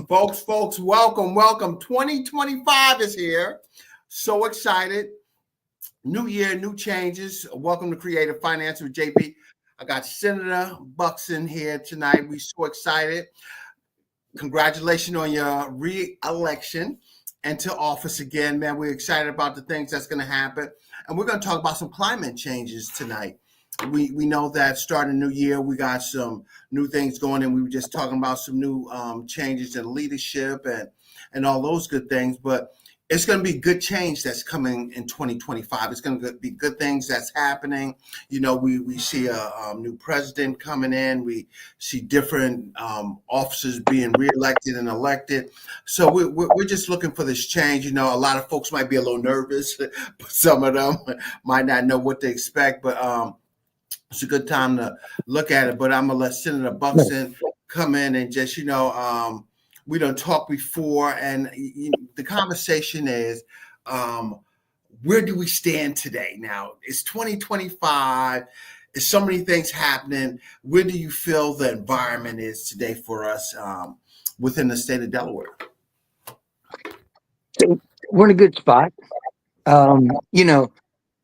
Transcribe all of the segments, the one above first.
Folks, welcome. 2025 is here. So excited. New year, new changes. Welcome to Creative Finance with JB. I got Senator Buxton here tonight. We're so excited. Congratulations on your re-election and to office again, man. We're excited about the things that's going to happen. And we're going to talk about some climate changes tonight. We know that starting a new year, we got some new things going, and we were just talking about some new changes in leadership and all those good things. But it's going to be good change that's coming in 2025. It's going to be good things that's happening. You know, we see a new president coming in. We see different officers being reelected and elected. So we're just looking for this change. You know, a lot of folks might be a little nervous, but some of them might not know what to expect. But it's a good time to look at it, but I'm gonna let Senator Buxton come in and just, we done talked before, and the conversation is, where do we stand today? Now, it's 2025. There's so many things happening. Where do you feel the environment is today for us within the state of Delaware? So we're in a good spot.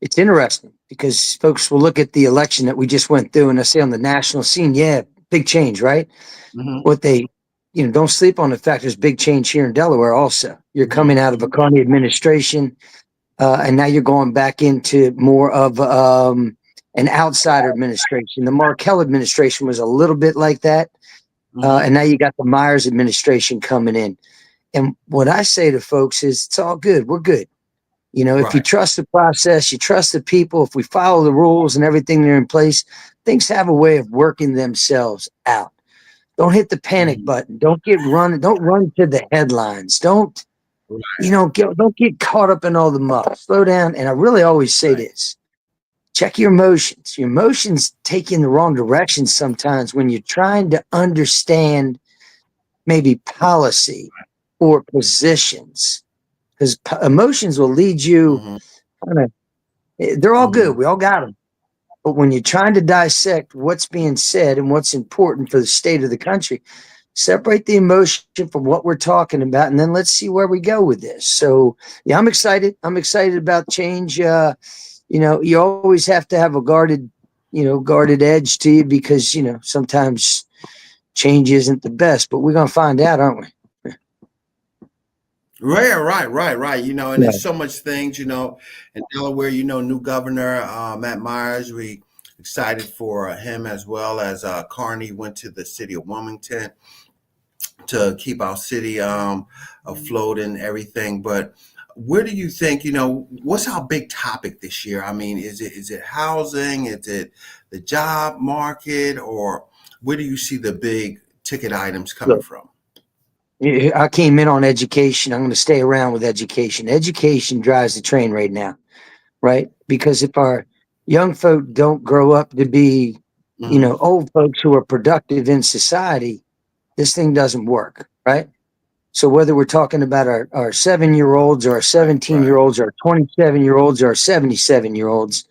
It's interesting because folks will look at the election that we just went through and they say on the national scene, yeah, big change, right? Mm-hmm. What they, don't sleep on the fact there's big change here in Delaware also. You're coming out of a Carney administration, and now you're going back into more of an outsider administration. The Markell administration was a little bit like that, and now you got the Myers administration coming in. And what I say to folks is, it's all good. We're good. If you trust the process, you trust the people, if we follow the rules and everything that are in place, things have a way of working themselves out. Don't hit the panic button. Don't run to the headlines. Don't get caught up in all the muck. Slow down. And I really always say this. Check your emotions. Your emotions take you in the wrong direction sometimes when you're trying to understand maybe policy or positions. Because emotions will lead you they're all good. We all got them. But when you're trying to dissect what's being said and what's important for the state of the country, separate the emotion from what we're talking about, and then let's see where we go with this. So, yeah, I'm excited. I'm excited about change. You always have to have a guarded edge to you because, sometimes change isn't the best. But we're going to find out, aren't we? Right. And there's so much things, in Delaware, new governor, Matt Myers, we excited for him as well as Carney went to the city of Wilmington to keep our city afloat and everything. But where do you think, what's our big topic this year? I mean, is it housing? Is it the job market? Or where do you see the big ticket items coming from? I came in on education. I'm going to stay around with education. Education drives the train right now, right? Because if our young folk don't grow up to be, old folks who are productive in society, this thing doesn't work, right? So whether we're talking about our 7-year-olds or our 17-year-olds or our 27-year-olds or our 77-year-olds,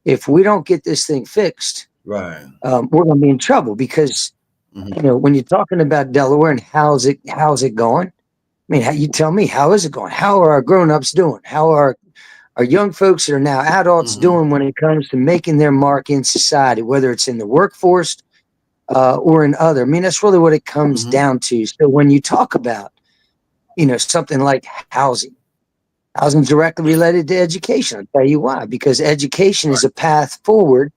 if we don't get this thing fixed, we're going to be in trouble because when you're talking about Delaware and how's it going? I mean, you tell me, how is it going? How are our grown-ups doing? How are our young folks that are now adults doing when it comes to making their mark in society, whether it's in the workforce or in other? I mean, that's really what it comes down to. So when you talk about, something like housing directly related to education. I'll tell you why. Because education is a path forward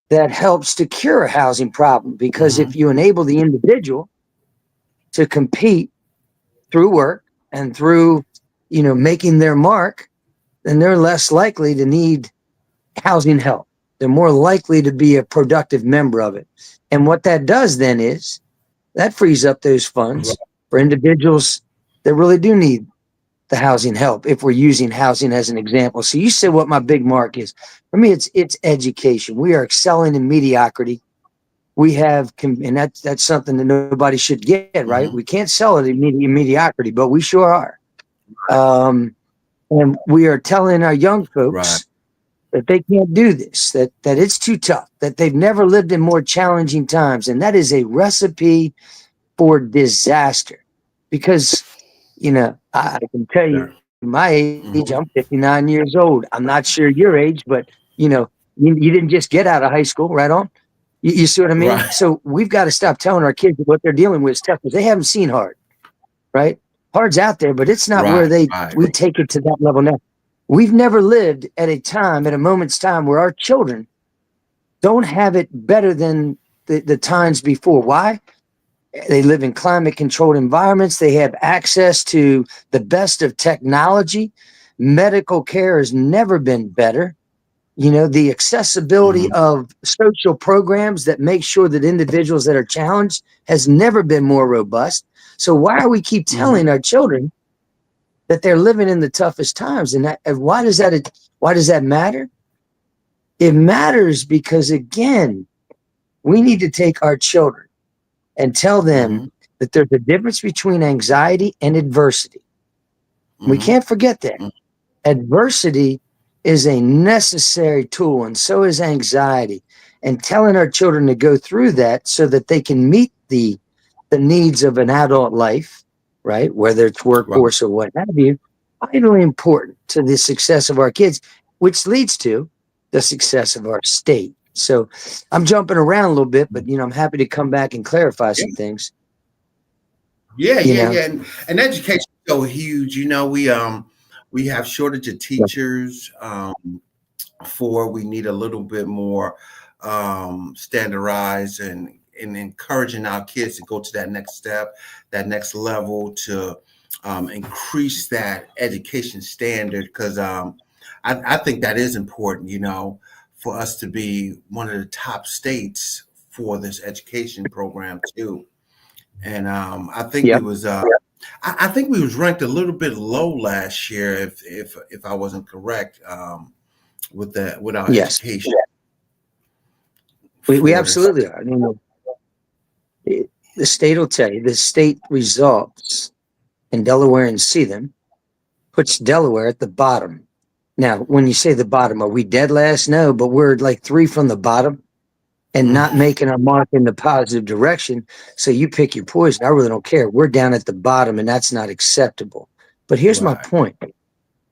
that helps to cure a housing problem, because if you enable the individual to compete through work and through, making their mark, then they're less likely to need housing help. They're more likely to be a productive member of it. And what that does then is that frees up those funds for individuals that really do need the housing help, if we're using housing as an example. So you said what my big mark is. For me, it's education. We are excelling in mediocrity. We have, and that's something that nobody should get, right? We can't sell it in mediocrity, but we sure are. And we are telling our young folks that they can't do this, that it's too tough, that they've never lived in more challenging times. And that is a recipe for disaster. because, I can tell you Sure. my age, I'm Mhm. 59 years old. I'm not sure your age, but, you didn't just get out of high school, right on. You see what I mean? Right. So we've got to stop telling our kids that what they're dealing with is tough because they haven't seen hard, right? Hard's out there, but it's not where Right. Right. we take it to that level now. We've never lived at a moment's time where our children don't have it better than the times before. Why? They live in climate controlled environments. They have access to the best of technology. Medical care has never been better. The accessibility Mhm. of social programs that make sure that individuals that are challenged has never been more robust. So why are we keep Mhm. telling our children that they're living in the toughest times? And why does that matter? It matters because, again, we need to take our children and tell them Mhm. that there's a difference between anxiety and adversity. We Mhm. can't forget that. Mhm. Adversity is a necessary tool, and so is anxiety. And telling our children to go through that so that they can meet the needs of an adult life, right? Whether it's Right. workforce or what have you, vitally important to the success of our kids, which leads to the success of our state. So I'm jumping around a little bit, but I'm happy to come back and clarify Yeah. some things. Yeah. You Yeah. know, Yeah. And education is so huge. We have shortage of teachers. We need a little bit more standardized and encouraging our kids to go to that next step, that next level to increase that education standard because I think that is important, for us to be one of the top states for this education program too. And I think we yep, was I think we was ranked a little bit low last year if I wasn't correct. With our yes, education we for this. absolutely are. The state will tell you the state results in Delaware and see them puts Delaware at the bottom. Now, when you say the bottom, are we dead last? No, but we're like 3 from the bottom and not Mhm. making our mark in the positive direction. So you pick your poison. I really don't care. We're down at the bottom, and that's not acceptable. But here's my Right. point.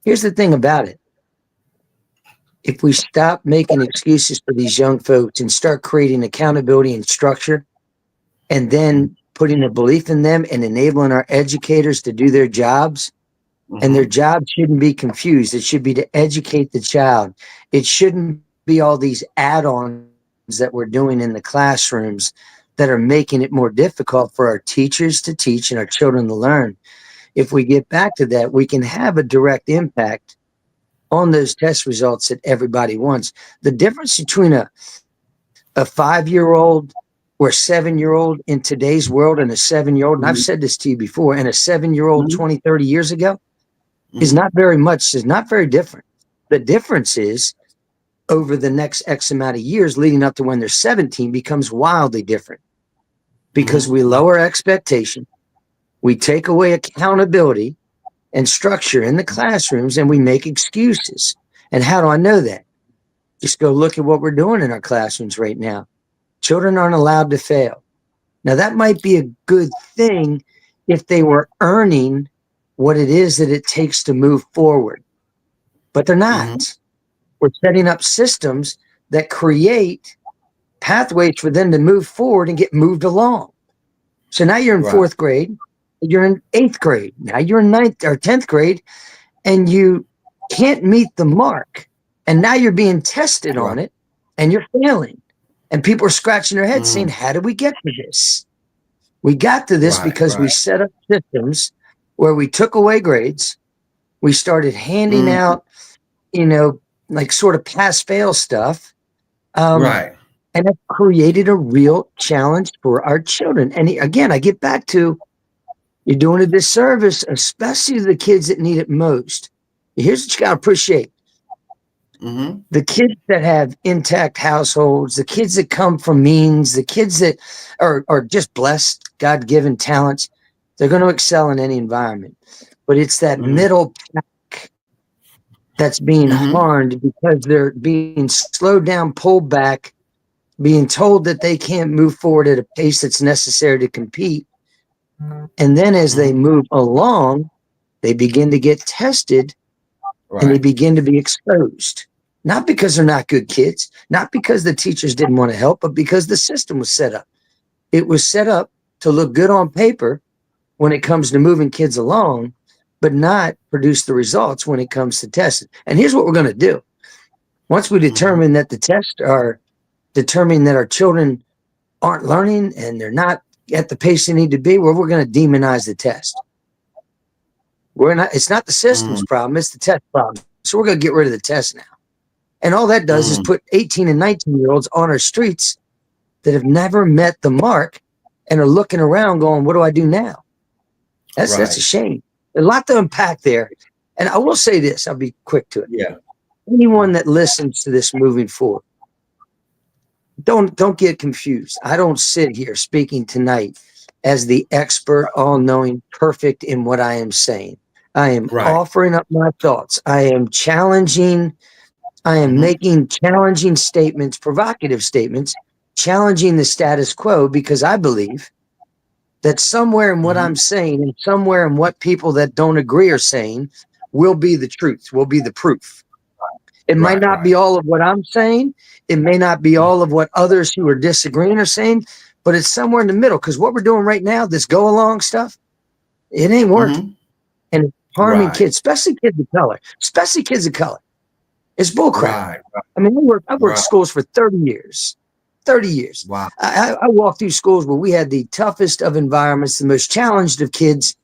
Here's the thing about it. If we stop making excuses for these young folks and start creating accountability and structure, and Mhm. then putting a belief in them and enabling our educators to do their jobs, and their Mhm. job shouldn't be confused. It should be to educate the child. It shouldn't be all these add-ons that we're doing in the classrooms that are making it more difficult for our teachers to teach and our children to learn. If we get back to that, we can have a direct impact on those test results that everybody wants. The difference between a 5-year-old or 7-year-old in today's world and a 7-year-old, and I've said this to you before, and a 7-year-old Mhm. 20, 30 years ago is Mhm. not very much, is not very different. The difference is over the next X amount of years leading up to when they're 17 becomes wildly different because Mhm. we lower expectation, we take away accountability and structure in the classrooms, and we make excuses. And how do I know that? Just go look at what we're doing in our classrooms right now. Children aren't allowed to fail. Now, that might be a good thing if they were earning what it is that it takes to move forward, but they're Mhm. not. We're setting up systems that create pathways for them to move forward and get moved along. So now you're in Right. 4th grade, you're in 8th grade, now you're in 9th or 10th grade, and you can't meet the mark. And now you're being tested Right. on it and you're failing. And people are scratching their heads saying, Mhm. how did we get to this? We got to this Right. because we Right. set up systems where we took away grades. We started handing Mhm. out, you know, like sort of pass fail stuff. Um, Right. and it created a real challenge for our children. And again, I get back to you're doing a disservice, especially to the kids that need it most. Here's what you got to appreciate: Mhm. the kids that have intact households, the kids that come from means, the kids that are just blessed, God given talents, they're going to excel in any environment. But it's that Mhm. middle pack that's being Mhm. harmed because they're being slowed down, pulled back, being told that they can't move forward at a pace that's necessary to compete. And then as they move along, they begin to get tested and they begin to be exposed. Not because they're not good kids, not because the teachers didn't want to help, but because the system was set up. It was set up to look good on paper when it comes to moving kids along, but not produce the results when it comes to testing. And here's what we're going to do. Once we determine that the tests are determining that our children aren't learning and they're not at the pace they need to be, we're going to demonize the test. It's not the system's problem, it's the test problem. So we're going to get rid of the test now. And all that does is put 18 and 19-year-olds on our streets that have never met the mark and are looking around going, what do I do now? That's a shame. A lot to unpack there. And I will say this, I'll be quick to it. Yeah. Anyone that listens to this moving forward, don't get confused. I don't sit here speaking tonight as the expert, all-knowing, perfect in what I am saying. I am offering up my thoughts. I am challenging. I am making challenging statements, provocative statements, challenging the status quo, because I believe that somewhere in what I'm saying and somewhere in what people that don't agree are saying will be the truth, will be the proof. It might not be all of what I'm saying. It may not be all of what others who are disagreeing are saying, but it's somewhere in the middle, because what we're doing right now, this go along stuff, it ain't working. And it's harming kids, especially kids of color, It's bullcrap. I mean, I've worked schools for 30 years. 30 years. Wow. I walked through schools where we had the toughest of environments, the most challenged of kids,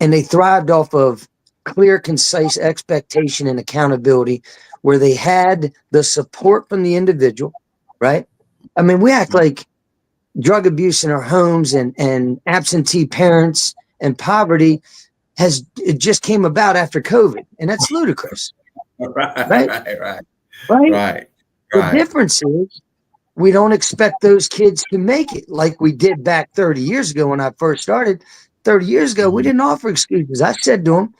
and they thrived off of clear, concise expectation and accountability, where they had the support from the individual, right? I mean, we act like drug abuse in our homes and absentee parents and poverty it just came about after COVID, and that's ludicrous. Right. The difference is we don't expect those kids to make it like we did back 30 years ago when I first started. 30 years ago, we didn't offer excuses. I said to them,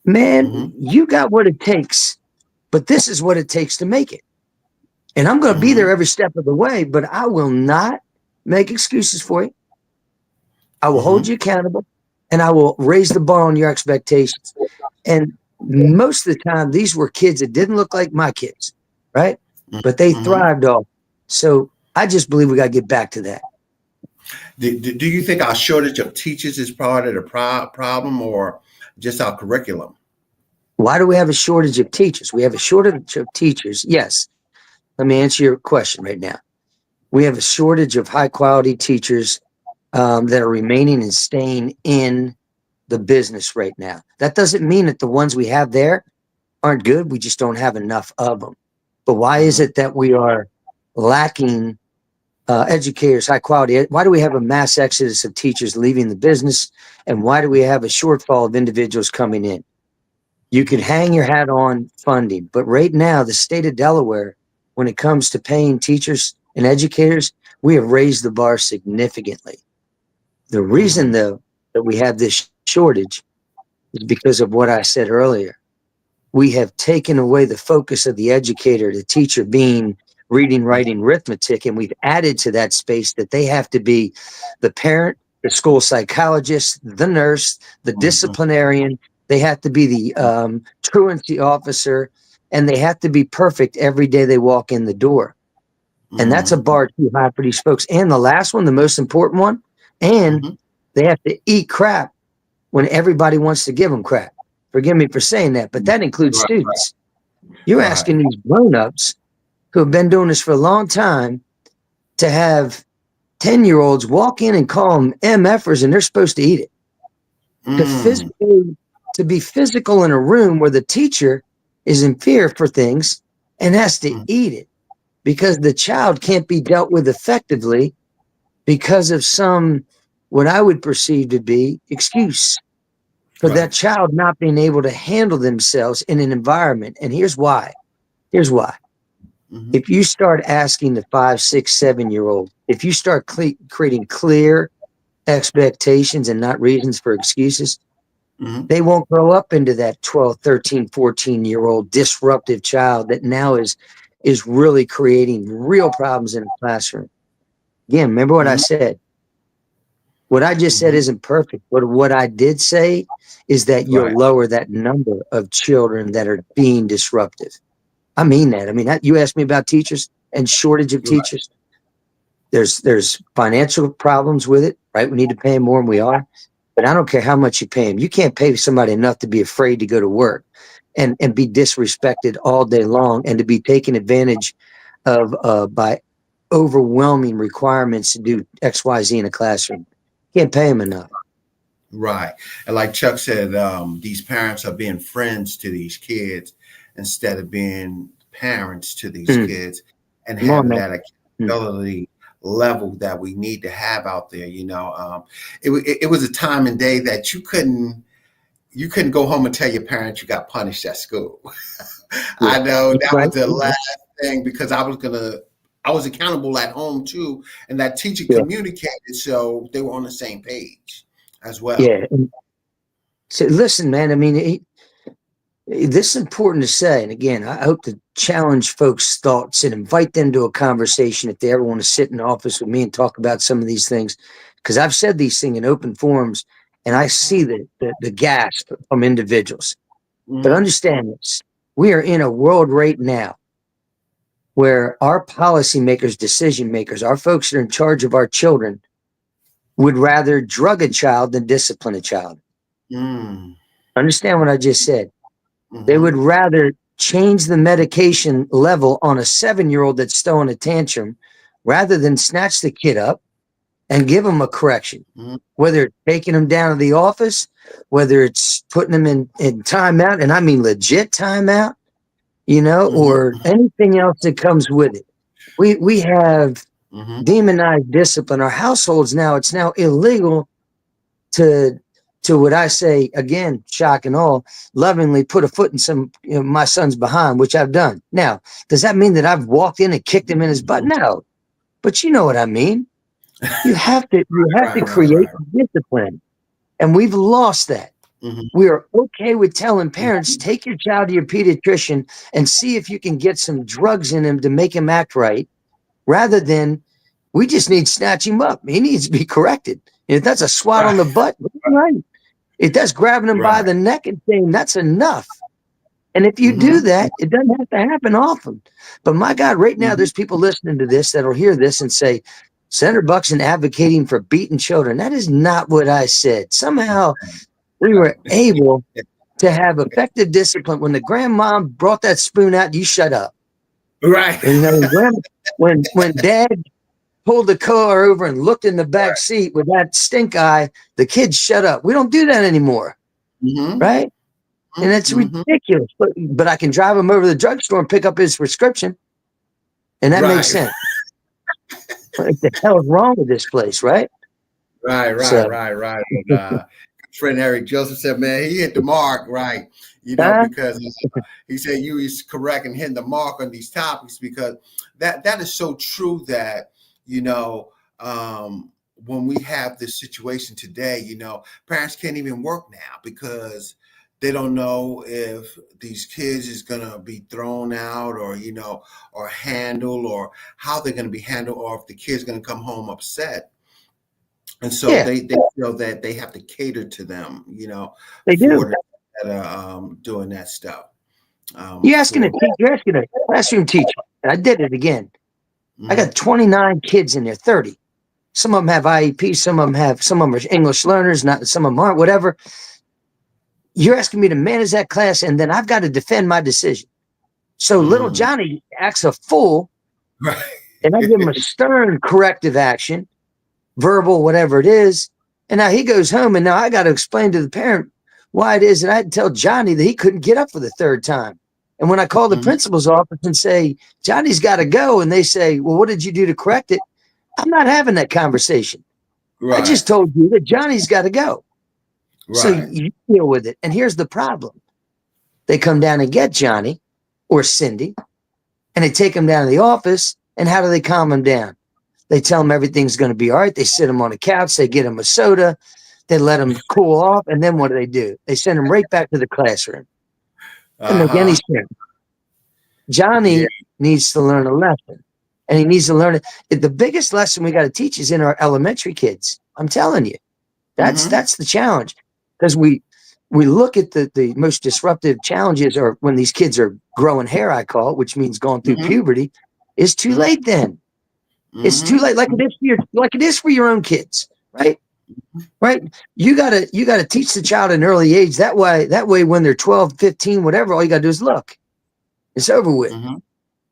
man, you got what it takes, but this is what it takes to make it. And I'm going to be there every step of the way, but I will not make excuses for you. I will hold you accountable, and I will raise the bar on your expectations. And most of the time, these were kids that didn't look like my kids, right? But they thrived off. So I just believe we got to get back to that. Do you think our shortage of teachers is part of the problem, or just our curriculum? Why do we have a shortage of teachers? We have a shortage of teachers. Yes. Let me answer your question right now. We have a shortage of high-quality teachers that are remaining and staying in the business right now. That doesn't mean that the ones we have there aren't good. We just don't have enough of them. But why is it that we are lacking educators, high quality? Why do we have a mass exodus of teachers leaving the business? And why do we have a shortfall of individuals coming in? You could hang your hat on funding, but right now, the state of Delaware, when it comes to paying teachers and educators, we have raised the bar significantly. The reason, though, that we have this shortage is because of what I said earlier. We have taken away the focus of the educator, the teacher being reading, writing, arithmetic, and we've added to that space that they have to be the parent, the school psychologist, the nurse, the disciplinarian. They have to be the truancy officer, and they have to be perfect every day they walk in the door. And that's a bar too high for these folks. And the last one, the most important one, and they have to eat crap when everybody wants to give them crap. Forgive me for saying that, but that includes students. You're asking these grown-ups who have been doing this for a long time to have 10-year-olds walk in and call them MFers, and they're supposed to eat it. To be physical in a room where the teacher is in fear for things and has to eat it because the child can't be dealt with effectively because of some, what I would perceive to be, excuse for that child not being able to handle themselves in an environment. And here's why. If you start asking the 5, 6, 7-year-old, if you start creating clear expectations and not reasons for excuses, they won't grow up into that 12, 13, 14-year-old disruptive child that now is really creating real problems in the classroom. Again, remember what I said. What I just said Mhm. isn't perfect, but what I did say is that you'll Right. lower that number of children that are being disruptive. I mean that. I mean, you asked me about teachers and shortage of Right. teachers. There's financial problems with it, right? We need to pay them more than we are. But I don't care how much you pay them. You can't pay somebody enough to be afraid to go to work and be disrespected all day long and to be taken advantage of by overwhelming requirements to do XYZ in a classroom. Can't pay them enough. Right. And like Chuck said, these parents are being friends to these kids instead of being parents to these Mm. kids and Come on, having man. that Mm. accountability level that we need to have out there. It was a time and day that you couldn't go home and tell your parents you got punished at school. Yeah, I know that's that right. was the last thing because I was accountable at home too, and that teacher Yeah, communicated so they were on the same page as well. yeah. And so listen, man. I mean, this is important to say. And again, I hope to challenge folks' thoughts and invite them to a conversation if they ever want to sit in the office with me and talk about some of these things. Because I've said these things in open forums and I see the gasp from individuals. But Mm-hmm. understand this, we are in a world right now where our policymakers, decision makers, our folks that are in charge of our children would rather drug a child than discipline a child. Mm. Understand what I just said? They Mm-hmm. would rather change the medication level on a 7-year-old that's throwing a tantrum rather than snatch the kid up and give them a correction. Mm-hmm. Whether it's taking them down to the office, whether it's putting them in timeout, and I mean legit timeout, or Mm-hmm. anything else that comes with it. We have Mm-hmm. demonized discipline. Our households now, it's now illegal to what I say again, shock and all, lovingly put a foot in my son's behind, which I've done. Now, does that mean that I've walked in and kicked him in his butt? No, but you know what I mean. You have to Right, right, create right. discipline, and we've lost that. Mm-hmm. We are okay with telling parents, take your child to your pediatrician and see if you can get some drugs in him to make him act right, rather than we just need to snatch him up. He needs to be corrected. If that's a swat on Right, the butt, right. If that's grabbing him by right. the neck and saying that's enough. And if you do Mm-hmm. that, it doesn't have to happen often. But my God, right now, Mm-hmm. there's people listening to this that'll hear this and say, Senator Buxton advocating for beating children. That is not what I said. Somehow we were able to have effective discipline. When the grandma brought that spoon out, you shut up. Right. And when dad pulled the car over and looked in the back seat with that stink eye, the kids shut up. We don't do that anymore, Mm-hmm. right? And it's Mm-hmm. ridiculous. But I can drive him over to the drugstore and pick up his prescription, and that makes Right. sense. What the hell is wrong with this place, right? Right, right, So, right, right. And friend Eric Joseph said, "Man, he hit the mark, right? huh? Because he said you is correct in hitting the mark on these topics because that is so true that you know when we have this situation today, parents can't even work now because they don't know if these kids is gonna be thrown out or or handled or how they're gonna be handled or if the kid's gonna come home upset." And so Yeah, they feel that they have to cater to them, they for do. that are doing that stuff. You're asking a classroom teacher, and I did it again. I Mhm. got 29 kids in there, 30. Some of them have IEP, some of them are English learners, not some of them aren't, whatever. You're asking me to manage that class, and then I've got to defend my decision. So little Mm. Johnny acts a fool, Right. and I give him a stern corrective action, verbal, whatever it is. And now he goes home, and now I got to explain to the parent why it is that I had to tell Johnny that he couldn't get up for the third time. And when I call the Mhm. principal's office and say, Johnny's got to go, and they say, well, what did you do to correct it? I'm not having that conversation. I Right. just told you that Johnny's got to go. So Right. you deal with it. And here's the problem. They come down and get Johnny or Cindy, and they take him down to the office. And how do they calm him down? They tell him everything's going to be all right. They sit him on a couch. They get him a soda. They let him cool off. And then what do? They send him right back to the classroom. And again, Uh-huh. Yeah. Johnny needs to learn a lesson. And he needs to learn it. The biggest lesson we got to teach is in our elementary kids. I'm telling you. That's the challenge, because we look at the most disruptive challenges are when these kids are growing hair, I call it, which means going through puberty. It's too late then. It's too late, like it is for your own kids, right? Right. You gotta teach the child at an early age. That way when they're 12, 15, whatever, all you gotta do is look. It's over with.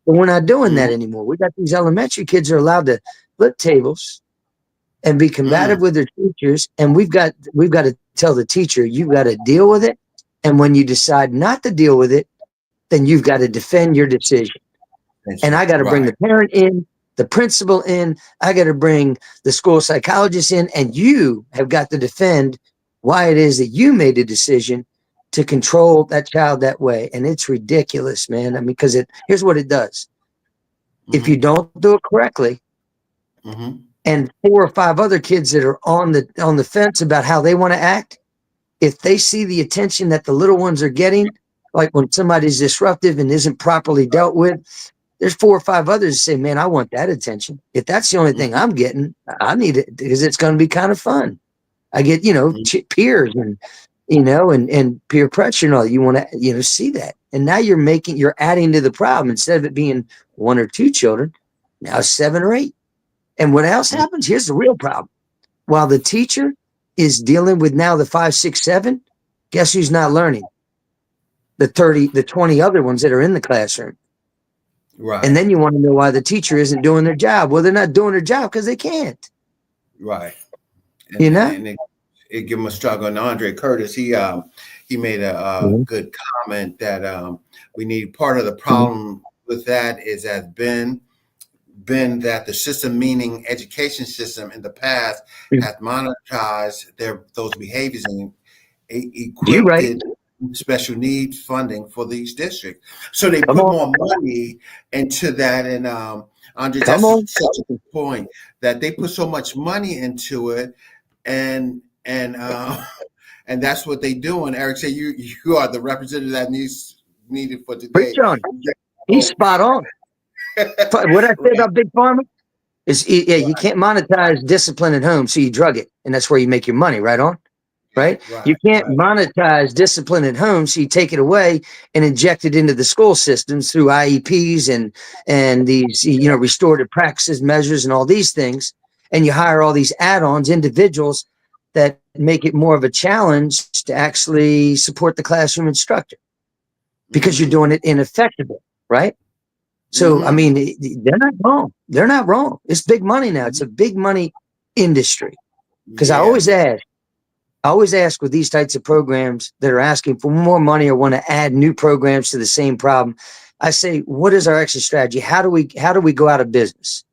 But we're not doing that anymore. We got these elementary kids are allowed to flip tables and be combative with their teachers. And we've got to tell the teacher, you've got to deal with it. And when you decide not to deal with it, then you've got to defend your decision. And I got to bring the parent in, the principal in, I got to bring the school psychologist in, and you have got to defend why it is that you made a decision to control that child that way. And it's ridiculous, man. I mean, because here's what it does. If you don't do it correctly, and 4 or 5 other kids that are on the fence about how they want to act, if they see the attention that the little ones are getting, like when somebody's disruptive and isn't properly dealt with, there's 4 or 5 others that say, man, I want that attention. If that's the only thing I'm getting, I need it, because it's going to be kind of fun. I get, peers and, and peer pressure and all. You want to, see that. And now you're adding to the problem. Instead of it being 1 or 2 children, now 7 or 8. And what else happens? Here's the real problem. While the teacher is dealing with now the 5, 6, 7, guess who's not learning? The 20 other ones that are in the classroom. Right. And then you want to know why the teacher isn't doing their job. Well, they're not doing their job because they can't. Right. And it give them a struggle. And Andre Curtis, he made a good comment that we need, part of the problem with that has been that the system, meaning education system in the past, has monetized those behaviors and equipped special needs funding for these districts. So they put more money into that. And Andre, that's such a good point, that they put so much money into it, and that's what they do. And Eric said, you are the representative that needed for today. Preach on. He's spot on. What I said about Big Pharma is, you can't monetize discipline at home, so you drug it, and that's where you make your money. Right on, right? You can't monetize discipline at home, so you take it away and inject it into the school systems through IEPs and these restorative practices measures and all these things, and you hire all these add-ons, individuals that make it more of a challenge to actually support the classroom instructor, because you're doing it ineffectively, right? So, I mean, they're not wrong. They're not wrong. It's big money now. It's a big money industry. Because I always ask with these types of programs that are asking for more money or want to add new programs to the same problem, I say, what is our exit strategy? How do we go out of business?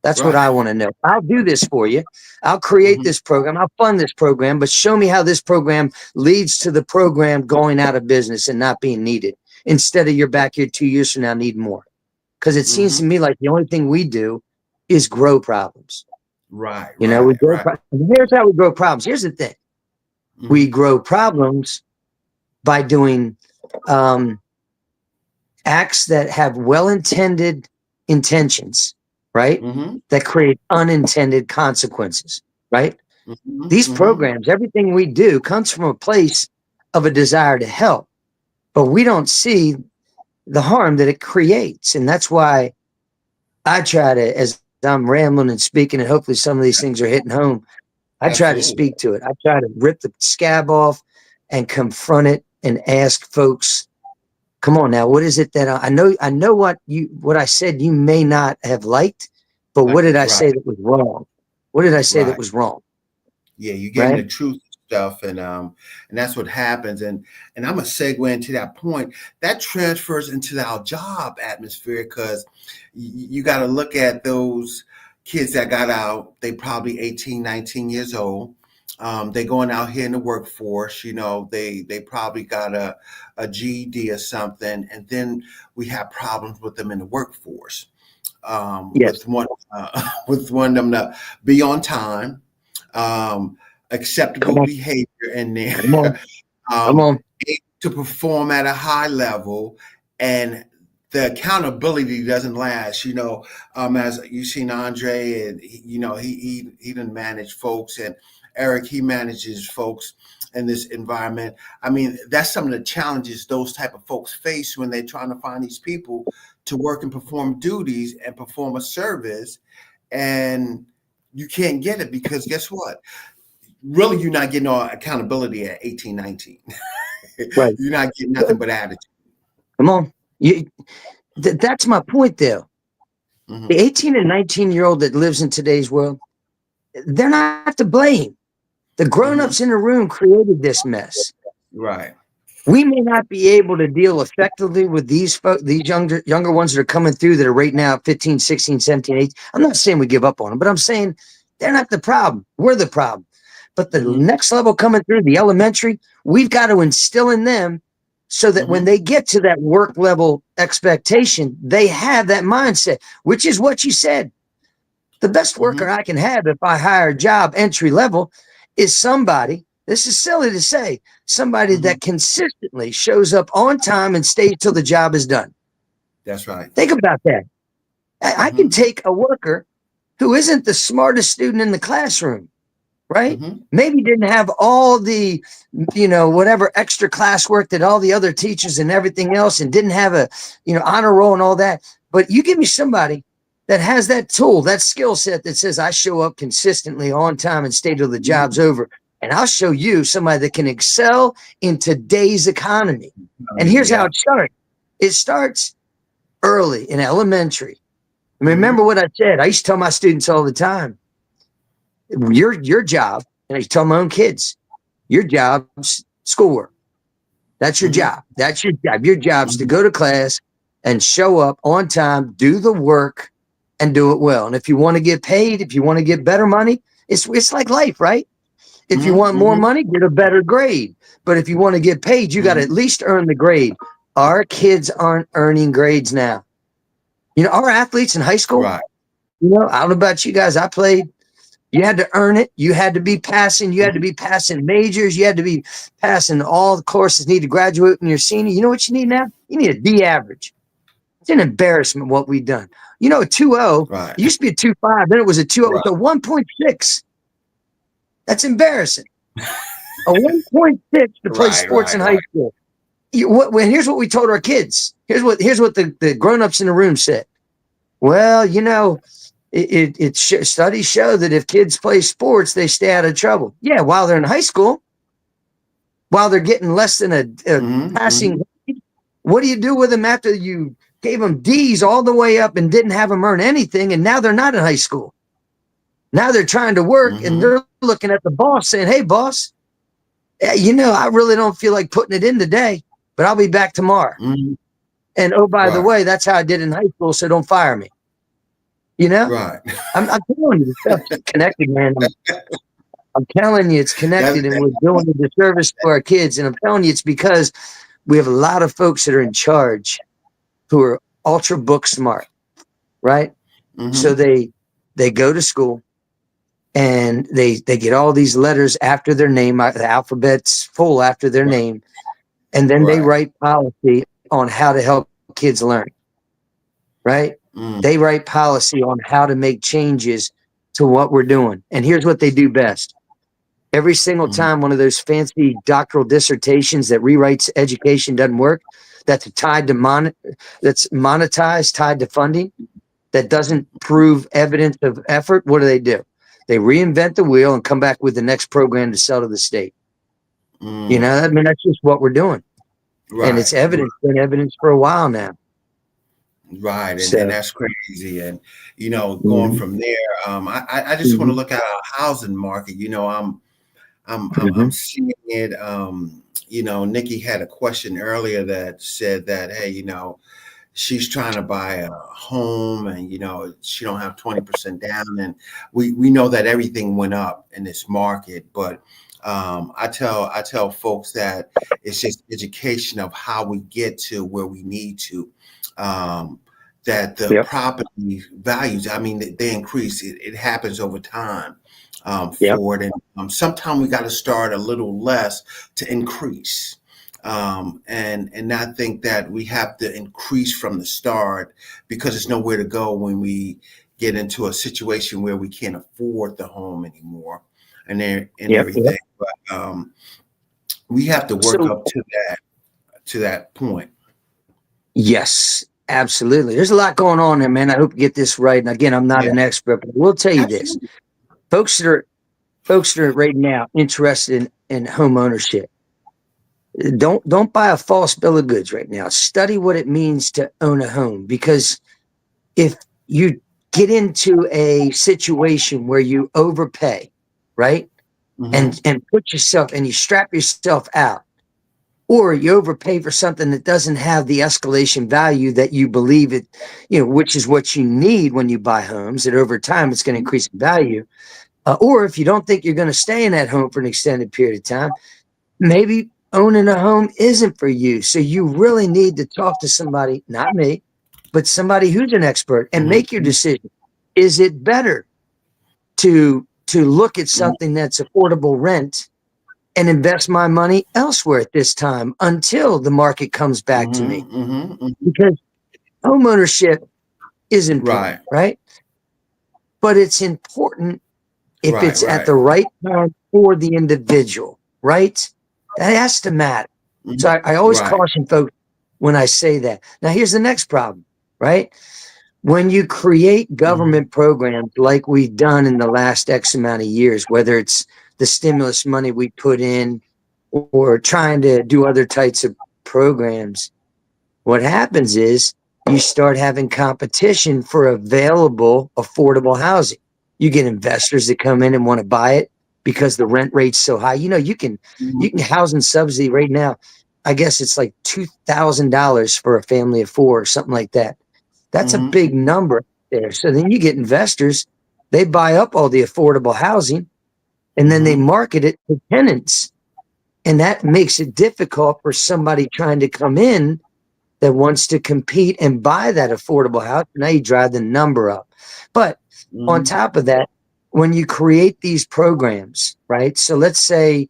That's what I want to know. I'll do this for you. I'll create this program. I'll fund this program, but show me how this program leads to the program going out of business and not being needed, instead of you're back here 2 years from now needing more. Because it seems to me like the only thing we do is grow problems. Right. We grow Here's how we grow problems. Here's the thing. We grow problems by doing acts that have well-intended intentions, right? That create unintended consequences, right? These programs, everything we do comes from a place of a desire to help, but we don't see the harm that it creates. And that's why I try to, as I'm rambling and speaking, and hopefully some of these things are hitting home, I try to speak to it. I try to rip the scab off and confront it and ask folks, come on now, what is it that I know what I said you may not have liked, but what did I say that was wrong? What did I say that was wrong? Yeah, you getting the truth stuff, and that's what happens. And I'm gonna segue into that point that transfers into our job atmosphere, because you got to look at those kids that got out. They probably 18, 19 years old. They going out here in the workforce. They probably got a GED or something, and then we have problems with them in the workforce. With one of them to be on time, acceptable behavior in there, to perform at a high level, and the accountability doesn't last. As you've seen Andre, and he didn't manage folks, and Eric, he manages folks in this environment. I mean, that's some of the challenges those type of folks face when they're trying to find these people to work and perform duties and perform a service. And you can't get it because guess what? Really, you're not getting all accountability at 18, 19. Right. You're not getting nothing but attitude. Come on. That's my point, though. Mm-hmm. The 18 and 19-year-old that lives in today's world, they're not to blame. The grown-ups in the room created this mess. Right. We may not be able to deal effectively with these younger ones that are coming through that are right now 15, 16, 17, 18. I'm not saying we give up on them, but I'm saying they're not the problem. We're the problem. But the next level coming through, the elementary, we've got to instill in them so that when they get to that work level expectation, they have that mindset, which is what you said. The best worker I can have if I hire a job entry level is somebody, this is silly to say, somebody that consistently shows up on time and stays till the job is done. That's right. Think about that. I can take a worker who isn't the smartest student in the classroom, right? Maybe didn't have all the, whatever extra classwork that all the other teachers and everything else, and didn't have a, honor roll and all that. But you give me somebody that has that tool, that skill set that says I show up consistently on time and stay till the job's over. And I'll show you somebody that can excel in today's economy. And here's how it starts. It starts early in elementary. I mean, remember what I said. I used to tell my students all the time, your job, and I used to tell my own kids, your job's schoolwork. That's your job. That's your job. Your job's to go to class and show up on time, do the work, and do it well. And if you want to get paid, if you want to get better money, it's like life, right? If you want more money, get a better grade. But if you want to get paid, you got to at least earn the grade. Our kids aren't earning grades now. Our athletes in high school, I don't know about you guys. I played. You had to earn it. You had to be passing. You had to be passing majors. You had to be passing all the courses needed to graduate when you're senior. You know what you need now? You need a D average. It's an embarrassment what we've done. A 2.0, it used to be a 2.5, then it was a 2.0, so 1.6. That's embarrassing. A 1.6 to play sports in high school. Here's what we told our kids. Here's what the grown-ups in the room said. Well, studies show that if kids play sports, they stay out of trouble. Yeah, while they're in high school, while they're getting less than a passing grade, what do you do with them after you gave them D's all the way up and didn't have them earn anything, and now they're not in high school? Now they're trying to work, and they're looking at the boss saying, hey, boss, I really don't feel like putting it in today, but I'll be back tomorrow. And, oh, by the way, that's how I did in high school, so don't fire me. Right. I'm telling you, the stuff's connected, man. I'm telling you, it's connected, and we're doing a disservice to our kids. And I'm telling you, it's because we have a lot of folks that are in charge who are ultra book smart, right? So they go to school and they get all these letters after their name, the alphabet's full after their name, and then they write policy on how to help kids learn, right? They write policy on how to make changes to what we're doing. And here's what they do best. Every single time one of those fancy doctoral dissertations that rewrites education doesn't work, that's tied to that's monetized, tied to funding, that doesn't prove evidence of effort, what do? They reinvent the wheel and come back with the next program to sell to the state. That's just what we're doing. And it's evidence, been evidence for a while now. Right. And that's crazy. And, going from there, I just want to look at our housing market. I'm seeing it. Nikki had a question earlier that said that, hey, she's trying to buy a home and, she don't have 20% down. And we know that everything went up in this market. But I tell folks that it's just education of how we get to where we need to. That the property values, they increase. It happens over time for it. And sometimes we got to start a little less to increase. And not think that we have to increase from the start because there's nowhere to go when we get into a situation where we can't afford the home anymore. and Yep. Yep. everything. But we have to work So up to that point. yes, absolutely. There's a lot going on there, man. I hope you get this right. And again, I'm not Yeah, an expert, but I will tell you this. absolutely. Folks that are right now interested in home ownership, don't buy a false bill of goods right now. Study what it means to own a home, because if you get into a situation where you overpay, right? Mm-hmm. And put yourself and you strap yourself out, or you overpay for something that doesn't have the escalation value that you believe it, which is what you need when you buy homes, that over time it's going to increase in value. Or if you don't think you're going to stay in that home for an extended period of time, maybe owning a home isn't for you. So you really need to talk to somebody, not me, but somebody who's an expert, and make your Mm-hmm. decision. Is it better to look at something that's affordable rent and invest my money elsewhere at this time until the market comes back to me? Mm-hmm. Mm-hmm. Because homeownership is important, Right, right? But it's important if right, it's at right. the right time for the individual, right? That has to matter. So Mhm. I always Right. caution folks when I say that. Now, here's the next problem, right? When you create Mhm. government programs like we've done in the last X amount of years, whether it's the stimulus money we put in or trying to do other types of programs, what happens is you start having competition for available, affordable housing. You get investors that come in and want to buy it because the rent rate's so high. You can Mhm. housing subsidy right now. I guess it's like $2,000 for a family of four or something like that. That's a Mhm. big number there. So then you get investors, they buy up all the affordable housing and then they Mhm. market it to tenants. And that makes it difficult for somebody trying to come in that wants to compete and buy that affordable house. Now you drive the number up. But on Mhm. top of that, when you create these programs, right? So let's say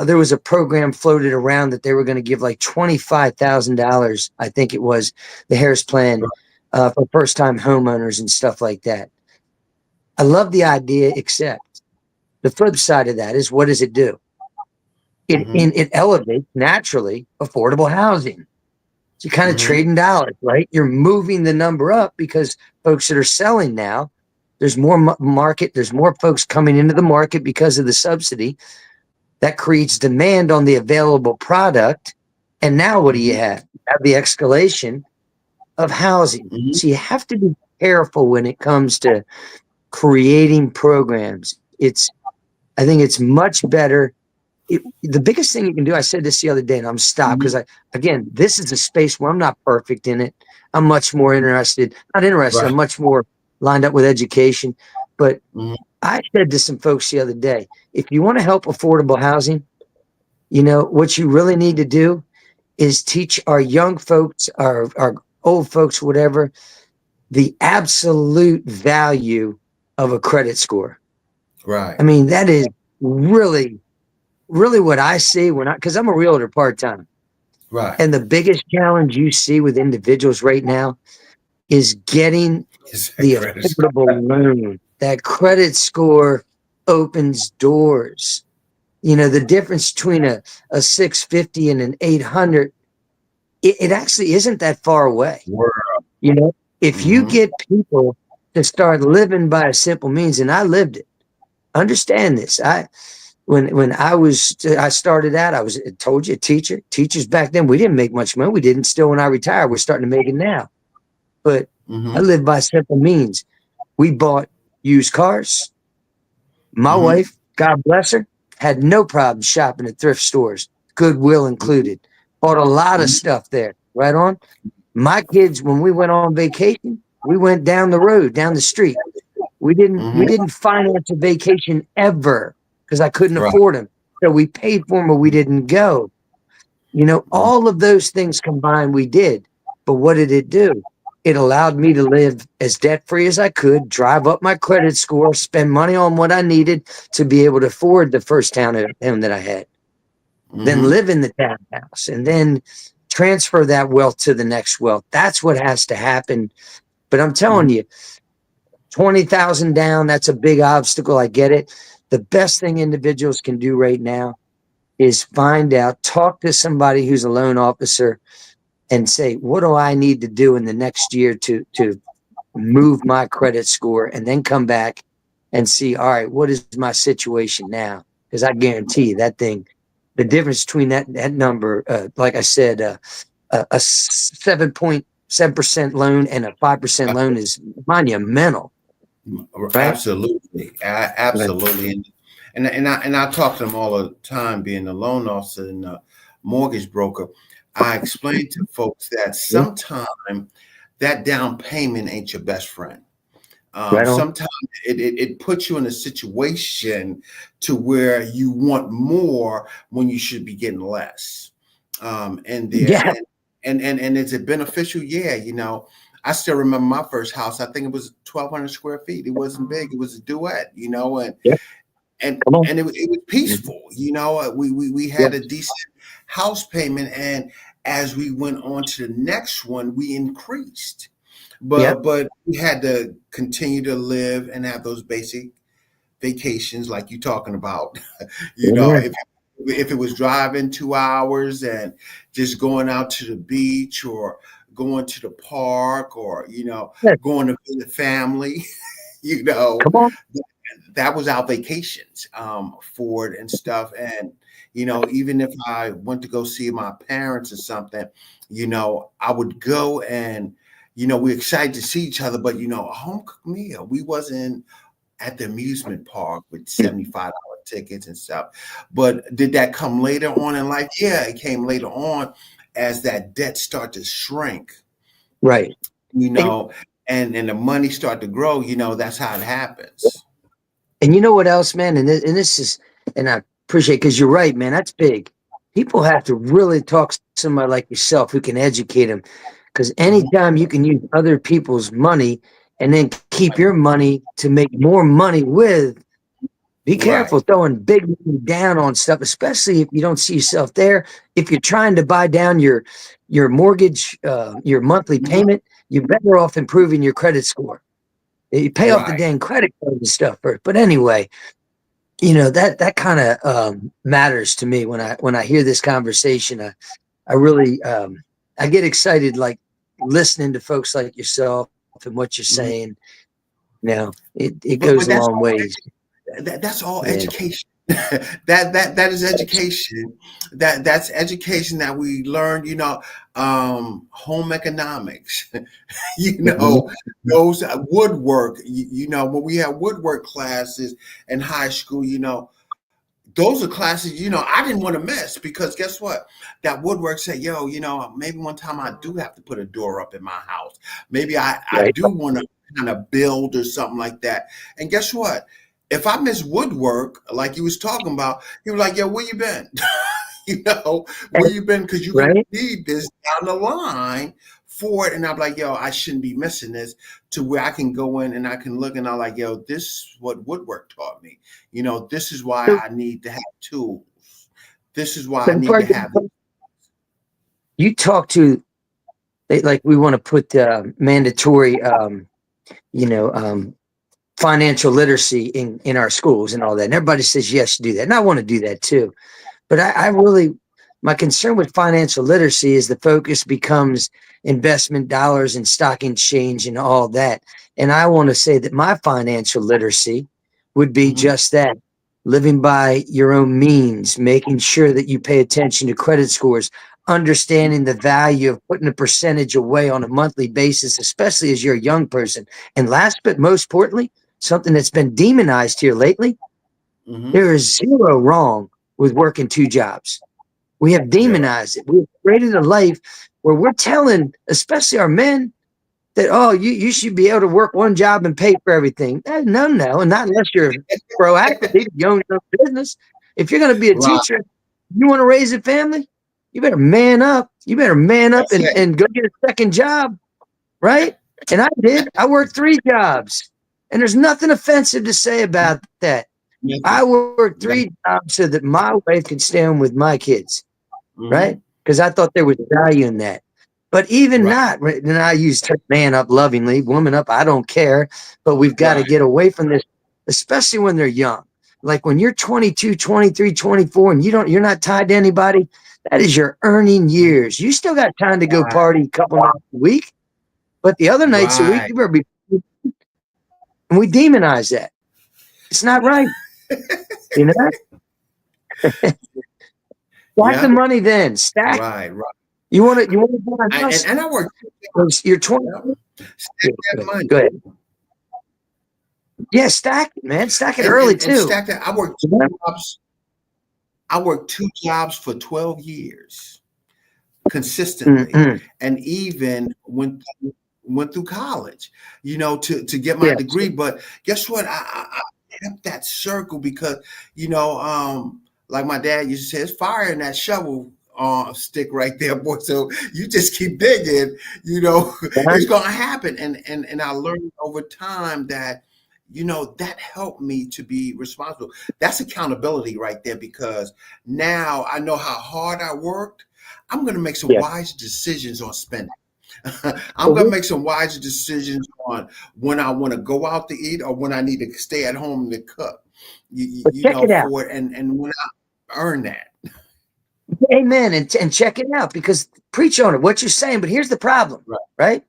there was a program floated around that they were going to give like $25,000, I think it was, the Harris Plan, for first time homeowners and stuff like that. I love the idea, except the flip side of that is, what does it do? Mhm. It elevates naturally affordable housing. So you're kind of Mhm. trading dollars, right? You're moving the number up because folks that are selling now, there's more market, there's more folks coming into the market because of the subsidy. That creates demand on the available product. And now what do you Mhm. have? You have the escalation of housing. Mhm. So you have to be careful when it comes to creating programs. I think it's much better. The biggest thing you can do, I said this the other day and I'm stopped because Mhm. again, this is a space where I'm not perfect in it. I'm much more not interested. I'm Right. much more lined up with education. But Mhm. I said to some folks the other day, if you want to help affordable housing, what you really need to do is teach our young folks, our old folks, whatever, the absolute value of a credit score. Right. I mean, that is really, really what I see because I'm a realtor part time. Right. And the biggest challenge you see with individuals right now is getting It's a the credit score. affordable loan. That credit score opens doors. The difference between a 650 and an 800, it actually isn't that far away. Word. You know, if you Mhm. get people to start living by a simple means, and I lived it, understand this. When I started out, I told you, a teacher. Teachers back then, we didn't make much money. We didn't still when I retired. We're starting to make it now. But I Mhm. lived by simple means. We bought used cars. My Mhm. wife, God bless her, had no problem shopping at thrift stores, Goodwill Mhm. included. Bought a lot of Mhm. stuff there, right on. My kids, when we went on vacation, we went down the road, down the street. We Mhm. didn't finance a vacation ever because I couldn't Right. afford them. So we paid for them or we didn't go. Mhm. All of those things combined, we did. But what did it do? It allowed me to live as debt free as I could, drive up my credit score, spend money on what I needed to be able to afford the first townhome that I had, then Mhm. live in the townhouse, and then transfer that wealth to the next wealth. That's what has to happen. But I'm telling Mhm. you, 20,000 down, that's a big obstacle. I get it. the best thing individuals can do right now is find out, talk to somebody who's a loan officer and say, what do I need to do in the next year to move my credit score, and then come back and see, all right, what is my situation now? Because I guarantee you that thing, the difference between that number, like I said, a 7.7% loan and a 5% loan is monumental, right? Absolutely, absolutely, and I talk to them all the time, being a loan officer and a mortgage broker. I explain to folks that sometimes that down payment ain't your best friend. Right on. Sometimes it puts you in a situation to where you want more when you should be getting less. And there Yeah. and is it beneficial? Yeah, I still remember my first house. I think it was 1,200 square feet. It wasn't big. It was a duet, and Yeah. and Come on. and it was peaceful. We had a decent house payment, and as we went on to the next one, we increased. Yeah. But we had to continue to live and have those basic vacations like you're talking about. Yeah. If it was driving 2 hours and just going out to the beach or going to the park or Yeah. going to visit family, you know, Come on. that was our vacations for it and stuff. And even if I went to go see my parents or something, I would go and we're excited to see each other, but a home cooked meal. We wasn't at the amusement park with $75 tickets and stuff. But did that come later on in life? Yeah, it came later on as that debt started to shrink, Right. and the money started to grow. That's how it happens. And you know what else, man? And this is, and I appreciate, because you're right, man. That's big. People have to really talk to somebody like yourself who can educate them. Because anytime you can use other people's money and then keep your money to make more money with, be careful Right. throwing big money down on stuff, especially if you don't see yourself there. If you're trying to buy down your mortgage, your monthly payment, you're better off improving your credit score. You pay off the Right. dang credit card and stuff first. But anyway, that kind of matters to me when I hear this conversation. I really I get excited, like listening to folks like yourself and what you're Mhm. saying. It But goes a that's long ways. that's all Yeah. education. That is education. That's education that we learned. Home economics. Mhm. Those woodwork. When we had woodwork classes in high school. Those are classes, I didn't want to miss because guess what? That woodwork said, yo, maybe one time I do have to put a door up in my house. Maybe I Right. do want to kind of build or something like that. And guess what? If I miss woodwork, like you was talking about, he was like, yo, where you been? Where you been? Because you're going Right. to need this down the line for it. And I'm like, yo, I shouldn't be missing this to where I can go in and I can look and I'm like, yo, this is what woodwork taught me. This is why So, I need to have tools. This is why so I need before I to get have. you talk to, like, we want to put mandatory, you know, um, financial literacy in our schools and all that. And everybody says yes, do that. And I want to do that too. But I really, my concern with financial literacy is the focus becomes investment dollars and stock exchange and all that. And I want to say that my financial literacy would be Mhm. just that: living by your own means, making sure that you pay attention to credit scores, understanding the value of putting a percentage away on a monthly basis, especially as you're a young person. And last but most importantly, something that's been demonized here lately: Mhm. there is zero wrong with working two jobs. We have Zero. demonized it. We've created a life where we're telling, especially our men, that, oh, you should be able to work one job and pay for everything. No, no, and not unless you're proactive, you own your own business. If you're going to be a Right. teacher, you want to raise a family, you better man up. You better man up That's it. and go get a second job, right? And I did. I worked three jobs, and there's nothing offensive to say about that. I Nothing. worked Right. three jobs so that my wife could stay home with my kids, right? Mhm. Because I thought there was value in that. But even Right. not, right, and I use man up lovingly, woman up, I don't care. But we've got to Right. get away from this, especially when they're young. like when you're 22, 23, 24, and you're not tied to anybody, that is your earning years. You still got time to go party a couple nights a week, but the other nights a week, Right. you better be, and we demonize that. It's not right. You know, stack the Yeah. money then. Stack. Right. Right. You want to buy a house? And I work. You're 20. Yeah. Stack that money. Go ahead. Yeah, stack it, man. Stack it And, early and too. stack that. I worked 2 jobs for 12 years consistently, and even went through college, to get my degree. But guess what? I kept that circle because, like my dad used to say, it's fire in that shovel stick right there, boy. So you just keep digging, it's gonna happen. And I learned over time that, that helped me to be responsible. That's accountability right there, because now I know how hard I worked. I'm going to make some wise decisions on spending. I'm going to make some wise decisions on when I want to go out to eat or when I need to stay at home to cook, for it. And when I earn that. Amen. And check it out, because preach on it, what you're saying. But here's the problem, right?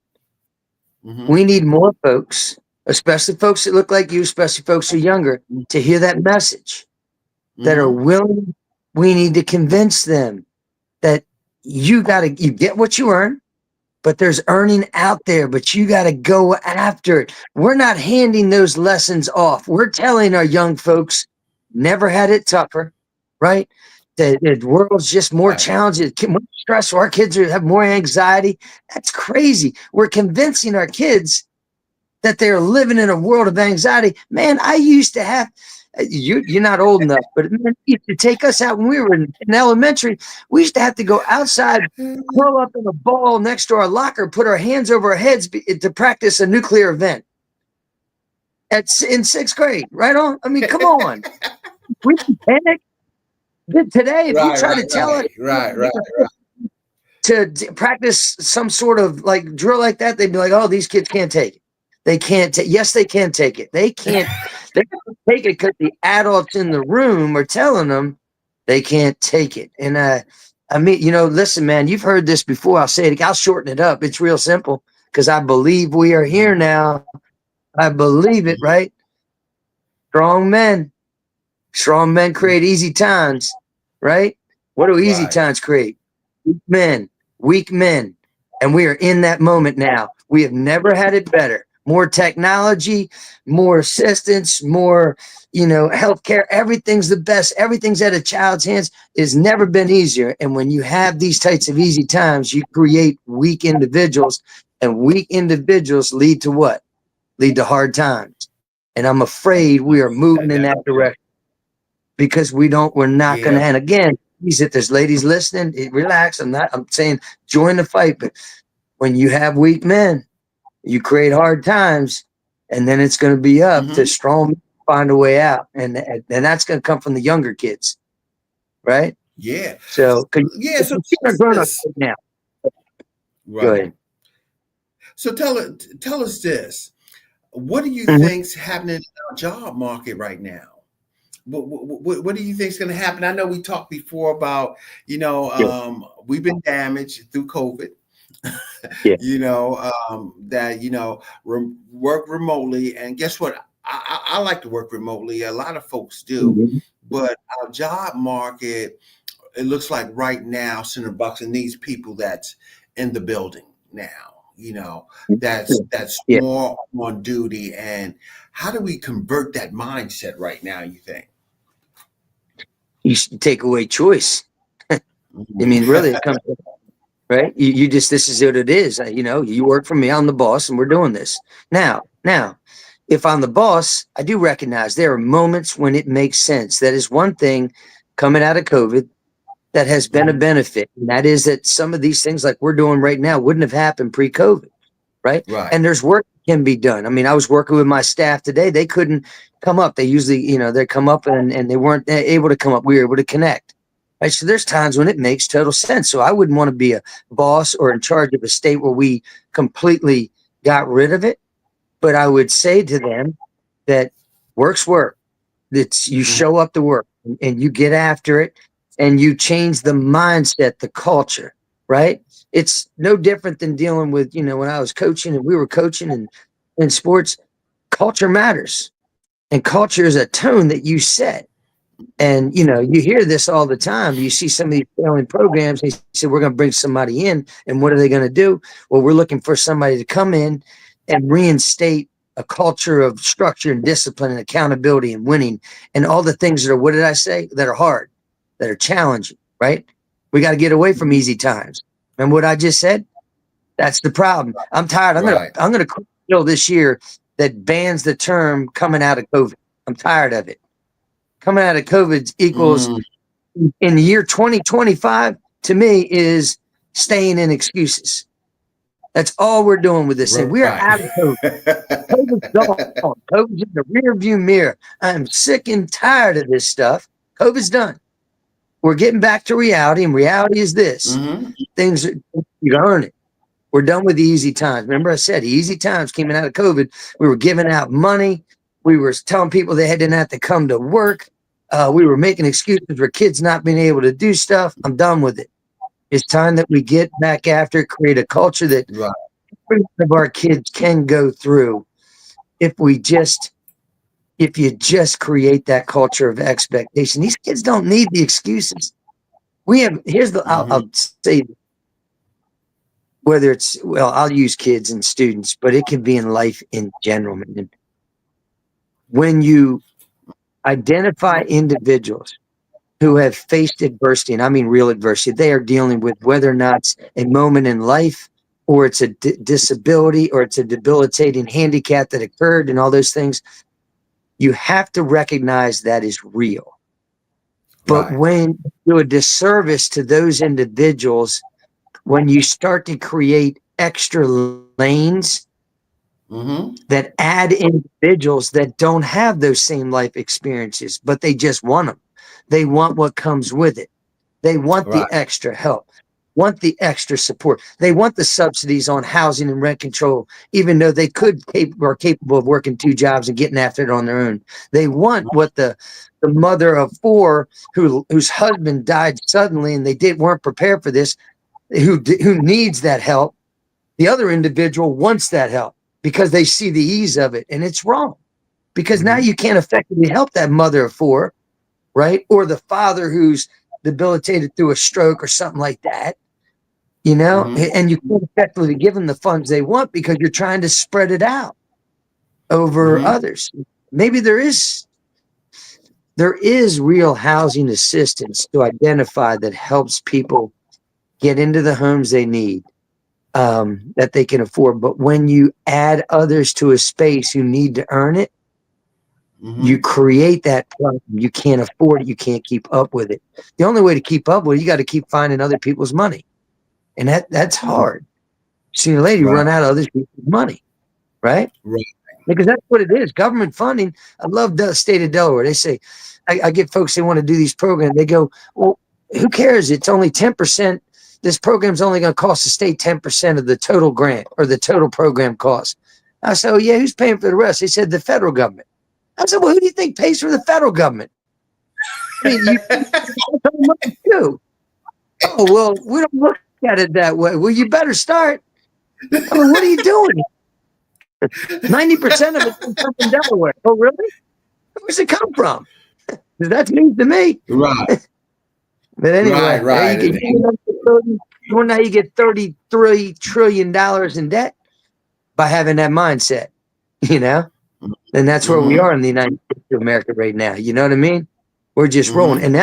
Mm-hmm. We need more folks, especially folks that look like you, especially folks who are younger, to hear that message, that are willing. We need to convince them that you get what you earn, but there's earning out there, but you got to go after it. We're not handing those lessons off. We're telling our young folks, never had it tougher, right? The world's just more challenging, more stressful. Our kids have more anxiety. That's crazy. We're convincing our kids that they're living in a world of anxiety. Man, I used to have, you're not old enough, but it used to take us out when we were in elementary. We used to have to go outside, curl up in a ball next to our locker, put our hands over our heads to practice a nuclear event. In 6th grade, right on? I mean, come on. We can panic. Today, if you try to tell us to practice some sort of like drill like that, they'd be like, oh, these kids can't take it. They can't take. Yes, they can take it. They can't. They can't take it because the adults in the room are telling them they can't take it. And I mean, listen, man, you've heard this before. I'll say it. I'll shorten it up. It's real simple, because I believe we are here now. I believe it, right? Strong men create easy times, right? What do easy times create? Weak men. And we are in that moment now. We have never had it better. More technology, more assistance, more, healthcare. Everything's the best. Everything's at a child's hands. It's never been easier. And when you have these types of easy times, you create weak individuals, and weak individuals lead to what? Lead to hard times. And I'm afraid we are moving in that direction, because we're not going to. And again, if there's ladies listening, relax. I'm saying join the fight, but when you have weak men, you create hard times, and then it's going to be up to strong men to find a way out. And that's going to come from the younger kids. Right. Yeah. So, so grown up now. Right. Go ahead. So tell us this. What do you think's happening in our job market right now? What do you think is going to happen? I know we talked before about, we've been damaged through COVID. Work remotely. And guess what? I like to work remotely. A lot of folks do. But our job market, it looks like right now, Senator Buxton needs people that's in the building now. That's more on duty. And how do we convert that mindset right now, you think? You should take away choice. I mean, really, it comes to, right? You just, this is what it is. You work for me, I'm the boss, and we're doing this. Now, if I'm the boss, I do recognize there are moments when it makes sense. That is one thing coming out of COVID that has been a benefit. And that is that some of these things like we're doing right now wouldn't have happened pre-COVID, right? And there's work that can be done. I mean, I was working with my staff today. They couldn't come up. They usually, they come up and they weren't able to come up. We were able to connect. Right? So there's times when it makes total sense. So I wouldn't want to be a boss or in charge of a state where we completely got rid of it. But I would say to them that work's work. It's you show up to work and you get after it and you change the mindset, the culture, right? It's no different than dealing with, when I was coaching and we were coaching in sports, culture matters. And culture is a tone that you set. And, you hear this all the time. You see some of these failing programs, they say, we're going to bring somebody in. And what are they going to do? Well, we're looking for somebody to come in and reinstate a culture of structure and discipline and accountability and winning and all the things that are, what did I say? That are hard, that are challenging, right? We got to get away from easy times. Remember what I just said? That's the problem. I'm tired. I'm going to create a bill this year that bans the term coming out of COVID. I'm tired of it. Coming out of COVID equals in the year 2025 to me is staying in excuses. That's all we're doing with this thing. We are out of COVID. COVID's gone. COVID's in the rear view mirror. I'm sick and tired of this stuff. COVID's done. We're getting back to reality, and reality is this. Things you earn it. We're done with the easy times. Remember I said easy times coming out of COVID. We were giving out money. We were telling people they didn't have to come to work. We were making excuses for kids not being able to do stuff. I'm done with it. It's time that we get back after it, create a culture that every one of our kids can go through if you just create that culture of expectation. These kids don't need the excuses. I'll say, whether it's, I'll use kids and students, but it can be in life in general. Man. When you identify individuals who have faced adversity, and I mean real adversity, they are dealing with whether or not it's a moment in life or it's a disability or it's a debilitating handicap that occurred and all those things, you have to recognize that is real. But when you do a disservice to those individuals, when you start to create extra lanes that add individuals that don't have those same life experiences, but they just want them. They want what comes with it. They want the extra help, want the extra support. They want the subsidies on housing and rent control, even though they are capable of working 2 jobs and getting after it on their own. They want what the mother of 4 whose husband died suddenly and they weren't prepared for this, who needs that help. The other individual wants that help because they see the ease of it, and it's wrong because now you can't effectively help that mother of 4. Right? Or the father who's debilitated through a stroke or something like that, and you can't effectively give them the funds they want because you're trying to spread it out over others. Maybe there is real housing assistance to identify that helps people get into the homes they need, that they can afford. But when you add others to a space who need to earn it, you create that problem. You can't afford it. You can't keep up with it. The only way to keep up with it, you got to keep finding other people's money. And that's hard. Sooner or later, you run out of other people's money, right? Because that's what it is. Government funding. I love the state of Delaware. They say, I get folks, they want to do these programs. They go, well, who cares? It's only 10%. This program's only going to cost the state 10% of the total grant or the total program cost. I said, oh, yeah, who's paying for the rest? They said the federal government. I said, well, who do you think pays for the federal government? I mean, you. Oh, well, we don't look at it that way. Well, you better start. I mean, what are you doing? 90% of it comes from Delaware. Oh, really? Where's it come from? That's news to me. Right. But anyway, now you get $33 trillion in debt by having that mindset, And that's where we are in the United States of America right now. You know what I mean? We're just rolling. And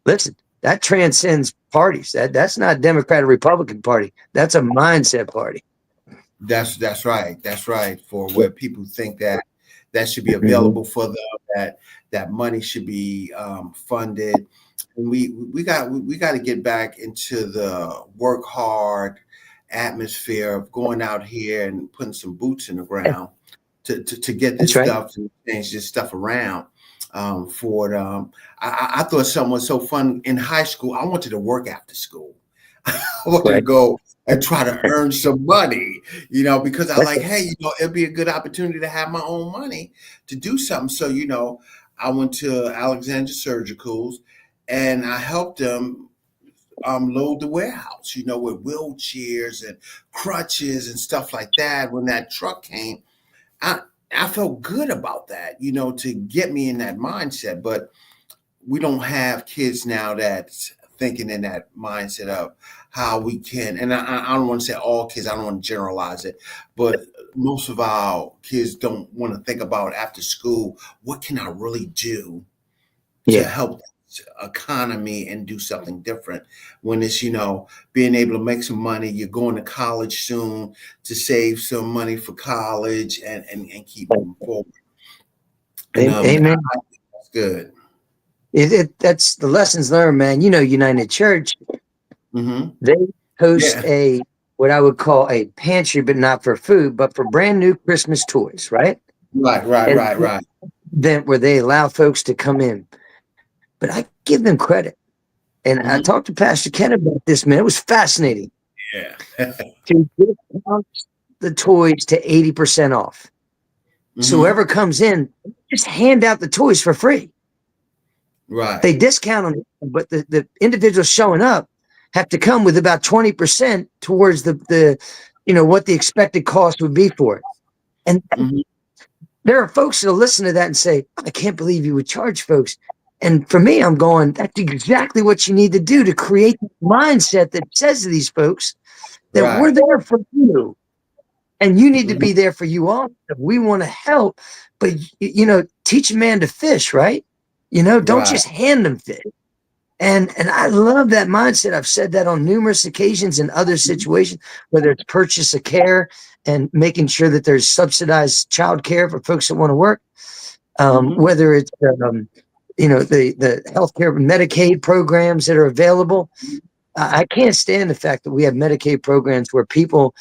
listen, that transcends parties. That's not Democrat or Republican party. That's a mindset party. That's right. That's right. For where people think that should be available for them, that money should be funded. And we got to get back into the work hard atmosphere of going out here and putting some boots in the ground to get this stuff and change this stuff around. For it, I thought something was so fun in high school. I wanted to work after school. I wanted to go and try to earn some money, because I like, hey, it'd be a good opportunity to have my own money to do something. So, I went to Alexandria Surgicals, and I helped them load the warehouse, with wheelchairs and crutches and stuff like that. When that truck came, I I felt good about that, to get me in that mindset. But we don't have kids now that's thinking in that mindset of how we can. And I don't want to say all kids. I don't want to generalize it, but most of our kids don't want to think about after school. What can I really do to Yeah. help the economy and do something different when it's being able to make some money, you're going to college soon, to save some money for college and keep moving forward. And Amen. that's good. That's the lessons learned, man. United Church, Hmm. they host Yeah. a what I would call a pantry, but not for food, but for brand new Christmas toys, right? Right, right, And right, right. then where they allow folks to come in. But I give them credit. And I Hmm. talked to Pastor Ken about this, man. It was fascinating Yeah. to discount the toys to 80% off. So Hmm. whoever comes in, just hand out the toys for free. Right, They discount them, but the individuals showing up have to come with about 20% towards the what the expected cost would be for it. And hmm, there are folks that'll listen to that and say, I can't believe you would charge folks. And for me, I'm going, that's exactly what you need to do to create the mindset that says to these folks that we're right. there for you. And you need to Hmm. be there for you all. We want to help, but teach a man to fish, right? Don't Right, just hand them fish. And I love that mindset. I've said that on numerous occasions in other situations, whether it's purchase of care and making sure that there's subsidized child care for folks that want to work, hmm, whether it's the healthcare Medicaid programs that are available. I can't stand the fact that we have Medicaid programs where people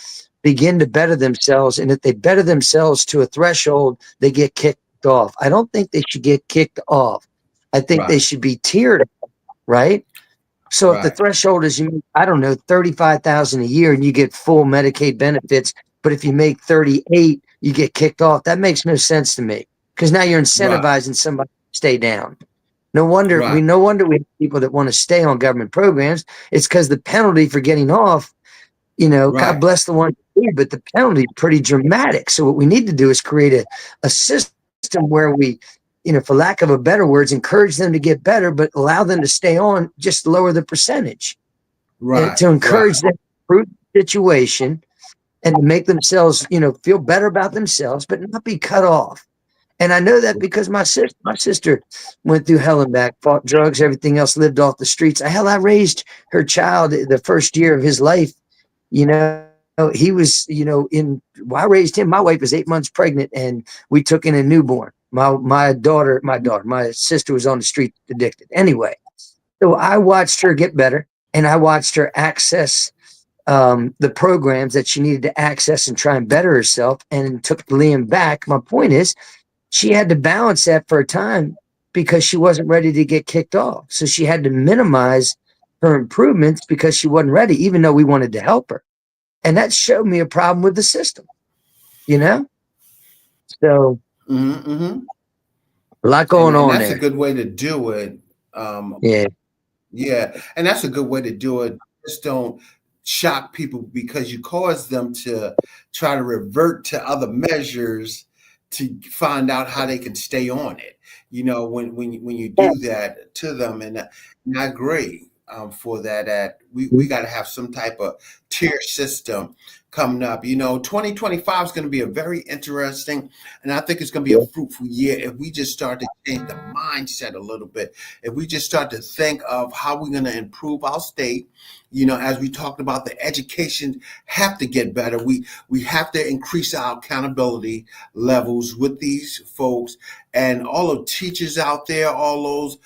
begin to better themselves, and if they better themselves to a threshold, they get kicked off. I don't think they should get kicked off. I think they right, should be tiered, right? So if the right, threshold is I don't know, 35,000 a year and you get full Medicaid benefits, but if you make 38, you get kicked off. That makes no sense to me because now you're right, incentivizing somebody to stay down. right, No wonder we have people that want to stay on government programs. It's because the penalty for getting off, God right, bless the one, but the penalty is pretty dramatic. So what we need to do is create a system where we, for lack of a better words, encourage them to get better, but allow them to stay on, just lower the percentage right, to right, encourage them to improve the situation and to make themselves, feel better about themselves, but not be cut off. And I know that because my sister went through hell and back, fought drugs, everything else, lived off the streets. I raised her child the first year of his life. He was, I raised him. My wife was 8 months pregnant and we took in a newborn. My sister was on the street addicted. Anyway, so I watched her get better and I watched her access the programs that she needed to access and try and better herself and took Liam back. My point is, she had to balance that for a time because she wasn't ready to get kicked off. So she had to minimize her improvements because she wasn't ready, even though we wanted to help her. And that showed me a problem with the system, you know? So hmm, hmm. a lot and going and on that's a there. good way to do it. Um, Yeah. yeah, and that's a good way to do it. Just don't shock people because you cause them to try to revert to other measures to find out how they can stay on it. When you do that to them, and I agree for that. That we got to have some type of tier system coming up. 2025 is going to be a very interesting, and I think it's going to be a fruitful year if we just start to change the mindset a little bit. If we just start to think of how we're going to improve our state, as we talked about, the education have to get better. We have to increase our accountability levels with these folks and all the teachers out there, all those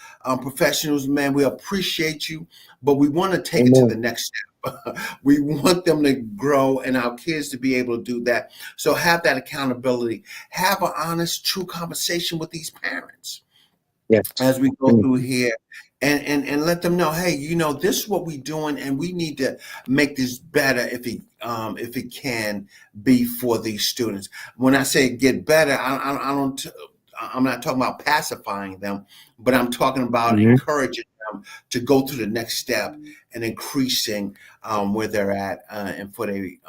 professionals. Man, we appreciate you, but we want to take it to Amen. the next step. We want them to grow and our kids to be able to do that. So have that accountability. Have an honest, true conversation with these parents Yes. as we go Mm. through here and let them know, hey, this is what we're doing and we need to make this better if it can be for these students. When I say get better, I don't I'm not talking about pacifying them, but I'm talking about Mhm. encouraging them to go to the next step and increasing where they're at and for they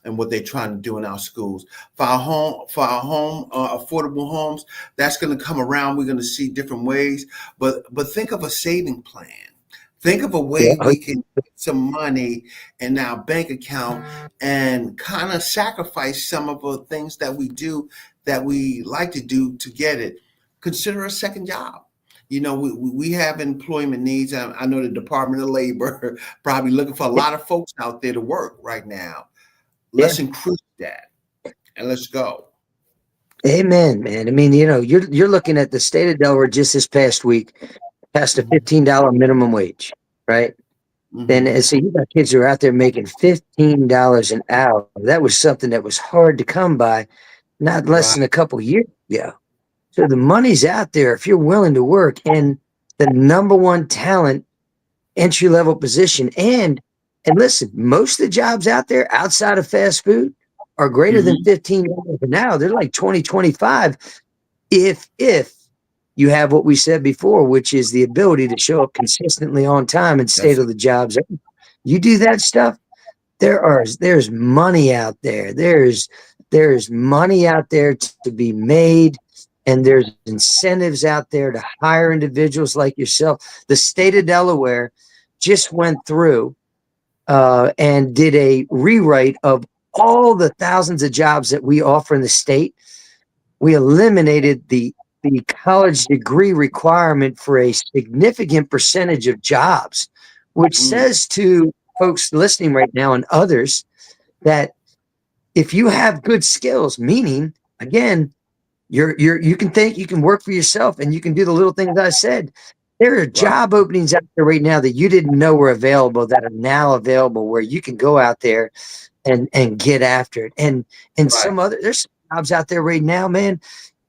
and what they're trying to do in our schools. For our home affordable homes, that's going to come around. We're going to see different ways, but think of a saving plan. Think of a Yeah. way we can get some money in our bank account and kind of sacrifice some of the things that we do that we like to do to get it. Consider a second job. You know, we have employment needs. I know the Department of Labor probably looking for a lot of folks out there to work right now. Yeah. Let's increase that and let's go. Amen, man. I mean, you're looking at the state of Delaware just this past week passed a Hmm. $15 minimum wage, right? And Hmm. so you got kids who are out there making $15 an hour. That was something that was hard to come by not less Right, than a couple years ago. So the money's out there if you're willing to work. And the number one talent entry level position. And listen, most of the jobs out there outside of fast food are greater than hmm, $15 an hour. They're like 20, 25 if you have what we said before, which is the ability to show up consistently on time and stay that's to it. the jobs. You do that stuff, there's money out there. There's money out there to be made, and there's incentives out there to hire individuals like yourself. The state of Delaware just went through and did a rewrite of all the thousands of jobs that we offer in the state. We eliminated the college degree requirement for a significant percentage of jobs, which Mm, says to folks listening right now and others that if you have good skills, meaning again, you can think you can work for yourself and you can do the little things I said. There are right, job openings out there right now that you didn't know were available that are now available where you can go out there and get after it. And right. there's jobs out there right now, man,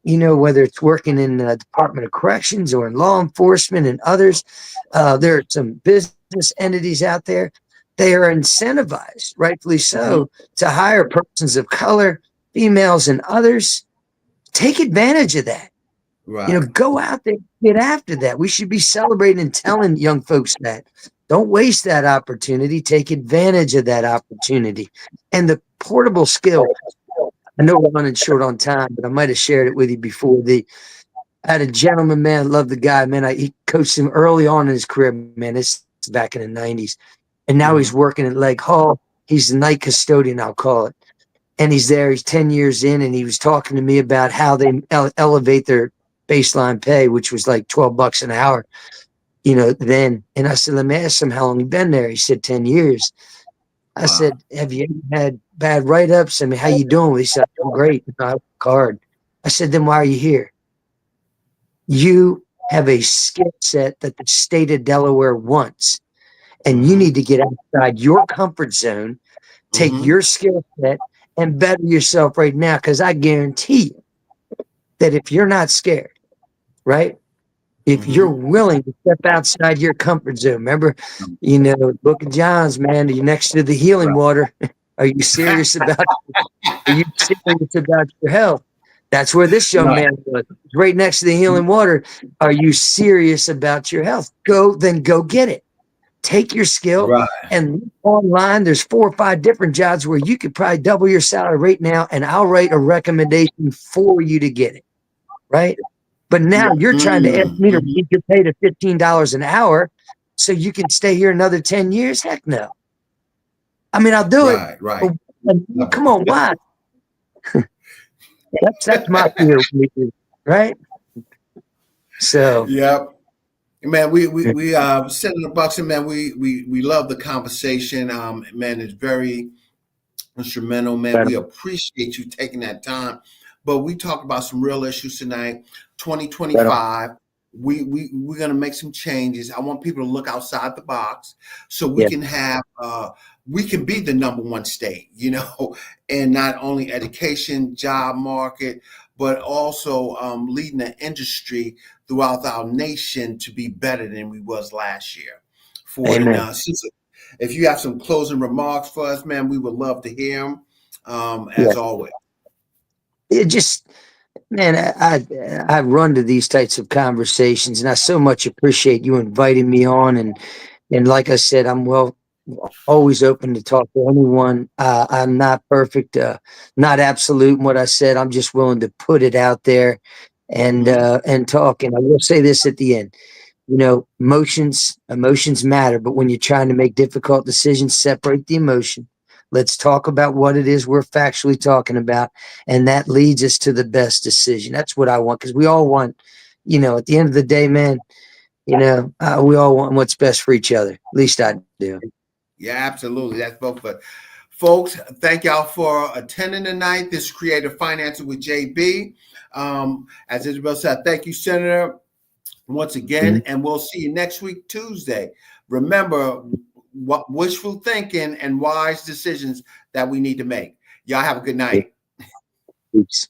whether it's working in the Department of Corrections or in law enforcement and others, there are some business entities out there. They are incentivized, rightfully Hmm. so, to hire persons of color, females, and others. Take advantage of that. Right, Go out there, get after that. We should be celebrating and telling young folks that. Don't waste that opportunity. Take advantage of that opportunity. And the portable skill, I know we're running short on time, but I might have shared it with you before. I had a gentleman, man, loved the guy, man. He coached him early on in his career, man. This is back in the 90s. And now he's hmm, working at Lake Hall. He's the night custodian, I'll call it. And he's there, he's 10 years in, and he was talking to me about how they elevate their baseline pay, which was like $12 an hour, then. And I said, let me ask him how long he been there. He said, 10 years. I wow, said, have you ever had bad write-ups? I mean, how you doing? He said, I'm great. I work hard. I said, then why are you here? You have a skill set that the state of Delaware wants, and you hmm, need to get outside your comfort zone, take hmm, your skill set, and better yourself right now. Because I guarantee you that if you're not scared, right? If you're hmm. willing to step outside your comfort zone, remember, Book of John's, man, you're next to the healing water. Are you serious about? Are you serious about your health? That's where this young Right, man was, right next to the healing water. Are you serious about your health? Go get it. Take your skill right, and online. There's 4 or 5 different jobs where you could probably double your salary right now, and I'll write a recommendation for you to get it. Right. But now you're trying to ask mm, me to hmm, raise your pay to $15 an hour so you can stay here another 10 years. Heck no. I mean, I'll do it. right, right. But come on, why? That's my fear, right? So, Yep. Man, Senator Buxton, man, we love the conversation. Man, it's very instrumental, man. We appreciate you taking that time. But we talked about some real issues tonight. but 2025. We're gonna make some changes. I want people to look outside the box so we yeah, can have we can be the number one state, and not only education, job market, but also leading the industry throughout our nation to be better than we was last year. For it, and amen. if you have some closing remarks for us, man, we would love to hear them. Yeah. As always. It just Man, I run to these types of conversations, and I so much appreciate you inviting me on. And like I said, I'm always open to talk to anyone. I'm not perfect, not absolute in what I said. I'm just willing to put it out there and talk. And I will say this at the end. You know, emotions matter, but when you're trying to make difficult decisions, separate the emotion. Let's talk about what it is we're factually talking about, and that leads us to the best decision. That's what I want, because we all want, you know, at the end of the day, man, you know, we all want what's best for each other. At least I do. Yeah, absolutely. That's both. But folks, thank y'all for attending tonight. This is Creative Financing with JB. As Isabel said, thank you, Senator, once again, and we'll see you next week, Tuesday. Remember, what wishful thinking and wise decisions that we need to make. Y'all have a good night. Oops.